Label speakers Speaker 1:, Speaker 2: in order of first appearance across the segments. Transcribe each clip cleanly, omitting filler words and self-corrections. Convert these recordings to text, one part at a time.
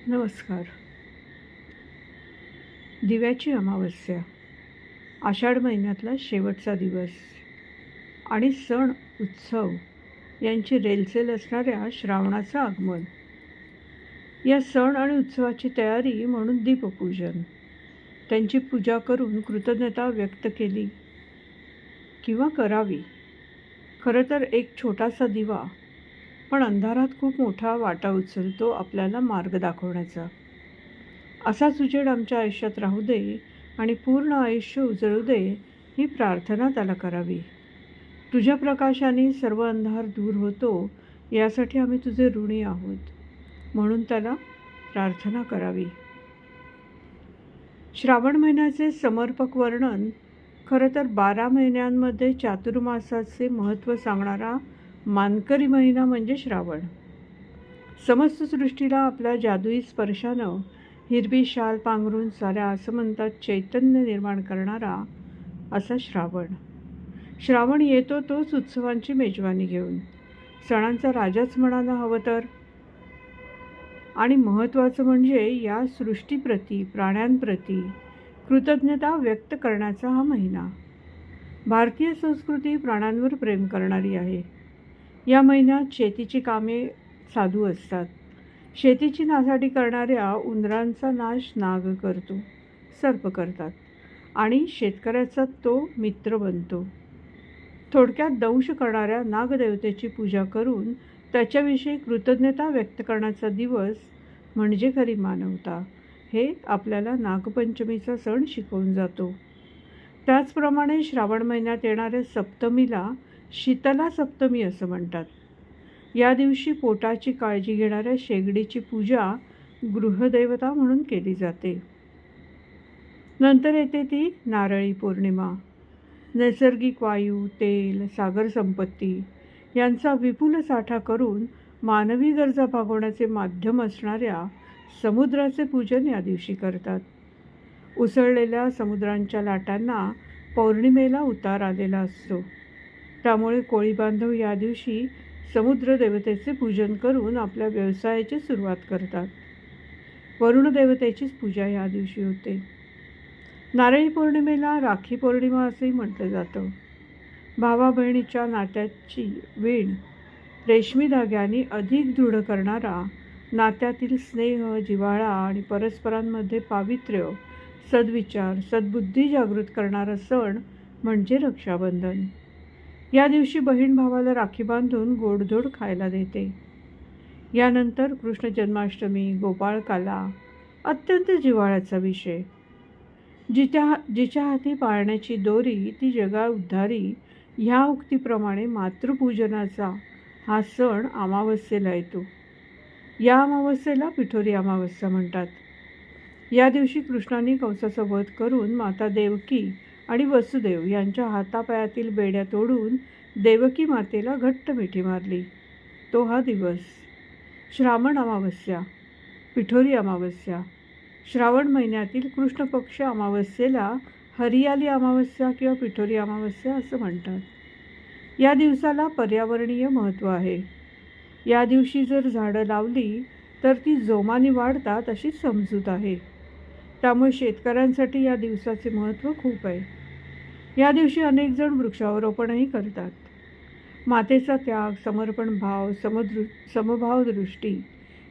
Speaker 1: नमस्कार. दिव्याची अमावस्या, आषाढ महिन्यातला शेवटचा दिवस आणि सण उत्सव यांची रेलचेल असणाऱ्या श्रावणाचं आगमन. या सण आणि उत्सवाची तयारी म्हणून दीपपूजन, त्यांची पूजा करून कृतज्ञता व्यक्त केली किंवा करावी. खरं तर एक छोटासा दिवा पण अंधारात खूप मोठा वाटा उचलतो आपल्याला मार्ग दाखवण्याचा. असाच उजेड आमच्या आयुष्यात राहू दे आणि पूर्ण आयुष्य उजळू दे, ही प्रार्थना त्याला करावी. तुझ्या प्रकाशाने सर्व अंधार दूर होतो, यासाठी आम्ही तुझे ऋणी आहोत, म्हणून त्याला प्रार्थना करावी. श्रावण महिन्याचे समर्पक वर्णन. खरं तर 12 महिन्यांमध्ये चातुर्मासाचे महत्त्व सांगणारा मानकरी महिना म्हणजे श्रावण. समस्त सृष्टीला आपल्या जादुई स्पर्शानं हिरवी शाल पांघरून साऱ्या आसमंतात चैतन्य निर्माण करणारा असा श्रावण. श्रावण येतो तोच उत्सवांची मेजवानी घेऊन, सणांचा राजाच म्हणायला हवं तर. आणि महत्त्वाचं म्हणजे या सृष्टीप्रती, प्राण्यांप्रती कृतज्ञता व्यक्त करण्याचा हा महिना. भारतीय संस्कृती प्राण्यांवर प्रेम करणारी आहे. या महिन्यात शेतीची कामे साधू असतात. शेतीची नासाडी करणाऱ्या उंदरांचा नाश नाग करतो, सर्प करतात आणि शेतकऱ्याचा तो मित्र बनतो. थोडक्यात दंश करणाऱ्या नागदेवतेची पूजा करून त्याच्याविषयी कृतज्ञता व्यक्त करण्याचा दिवस म्हणजे खरी मानवता, हे आपल्याला नागपंचमीचा सण शिकवून जातो. त्याचप्रमाणे श्रावण महिन्यात येणाऱ्या सप्तमीला शीतला सप्तमी असं म्हणतात. या दिवशी पोटाची काळजी घेणाऱ्या शेगडीची पूजा गृहदेवता म्हणून केली जाते. नंतर येते ती नारळी पौर्णिमा. नैसर्गिक वायू, तेल, सागर संपत्ती यांचा विपुल साठा करून मानवी गरजा भागवण्याचे माध्यम असणाऱ्या समुद्राचे पूजन या दिवशी करतात. उसळलेल्या समुद्रांच्या लाटांना पौर्णिमेला उतार आलेला असतो. त्यामुळे कोळी बांधव या दिवशी समुद्र देवतेचे पूजन करून आपल्या व्यवसायाची सुरुवात करतात. वरुण देवतेचीच पूजा या दिवशी होते. नारळी पौर्णिमेला राखी पौर्णिमा असंही म्हटलं जातं. भावा बहिणीच्या नात्याची वीण रेशमी धाग्याने अधिक दृढ करणारा, नात्यातील स्नेह, जिव्हाळा आणि परस्परांमध्ये पावित्र्य, सद्विचार, सद्बुद्धी जागृत करणारा सण म्हणजे रक्षाबंधन. या दिवशी बहीण भावाला राखी बांधून गोडधोड खायला देते. यानंतर कृष्ण जन्माष्टमी, गोपाळकाला अत्यंत जिव्हाळ्याचा विषय. जिच्या हाती पाळण्याची दोरी ती जगा उद्धारी, ह्या उक्तीप्रमाणे मातृपूजनाचा हा सण अमावस्येला येतो. या अमावस्येला पिठोरी अमावस्या म्हणतात. या दिवशी कृष्णाने कंसाचा वध करून माता देवकी आणि वसुदेव यांच्या हातापायातील बेड्या तोडून देवकी मातेला घट्ट मिठी मारली, तो हा दिवस. श्रावण अमावस्या, पिठोरी अमावस्या. श्रावण महिन्यातील कृष्ण पक्ष अमावस्येला हरियाली अमावस्या किंवा पिठोरी अमावस्या असं म्हणतात. या दिवसाला पर्यावरणीय महत्त्व आहे. या दिवशी जर झाडं लावली तर ती जोमाने वाढतात अशी समजूत आहे. त्यामुळे शेतकऱ्यांसाठी या दिवसाचे महत्त्व खूप आहे. या दिवशी अनेक जण वृक्षारोपणही करतात. मातेचा त्याग, समर्पण भाव, समभाव दृष्टी,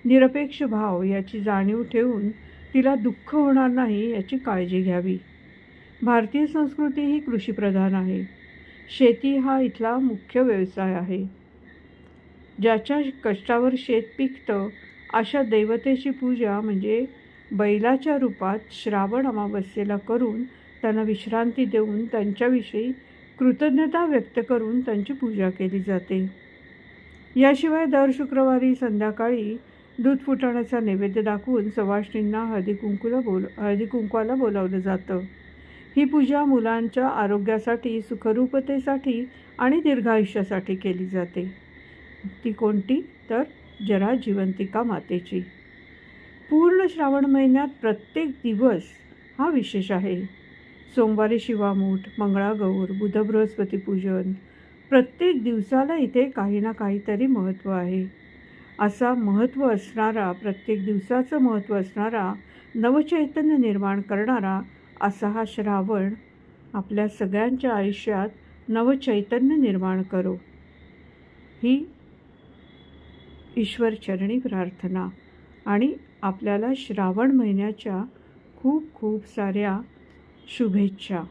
Speaker 1: निरपेक्ष भाव याची जाणीव ठेवून तिला दुःख होणार नाही याची काळजी घ्यावी. भारतीय संस्कृती ही कृषीप्रधान आहे. शेती हा इथला मुख्य व्यवसाय आहे. ज्याच्या कष्टावर शेत पिकतं अशा देवतेची पूजा म्हणजे बैलाच्या रूपात श्रावण अमावस्येला करून त्यांना विश्रांती देऊन त्यांच्याविषयी कृतज्ञता व्यक्त करून त्यांची पूजा केली जाते. याशिवाय दर शुक्रवारी संध्याकाळी दूध फुटाण्याचा नैवेद्य दाखवून सवाष्णींना हळदी कुंकवाला बोलावलं जातं. ही पूजा मुलांच्या आरोग्यासाठी, सुखरूपतेसाठी आणि दीर्घायुष्यासाठी केली जाते. ती कोणती तर जरा जिवंतिका मातेची. पूर्ण श्रावण महिन्यात प्रत्येक दिवस हा विशेष आहे. सोमवारी शिवामूठ, मंगळागौर, बुध बृहस्पती पूजन, प्रत्येक दिवसाला इथे काही ना काहीतरी महत्त्व आहे. असा महत्त्व असणारा, प्रत्येक दिवसाचं महत्त्व असणारा, नवचैतन्य निर्माण करणारा असा हा श्रावण आपल्या सगळ्यांच्या आयुष्यात नवचैतन्य निर्माण करो, ही ईश्वरचरणी प्रार्थना. आणि आपल्याला श्रावण महिन्याच्या खूप खूप साऱ्या शुभेच्छा.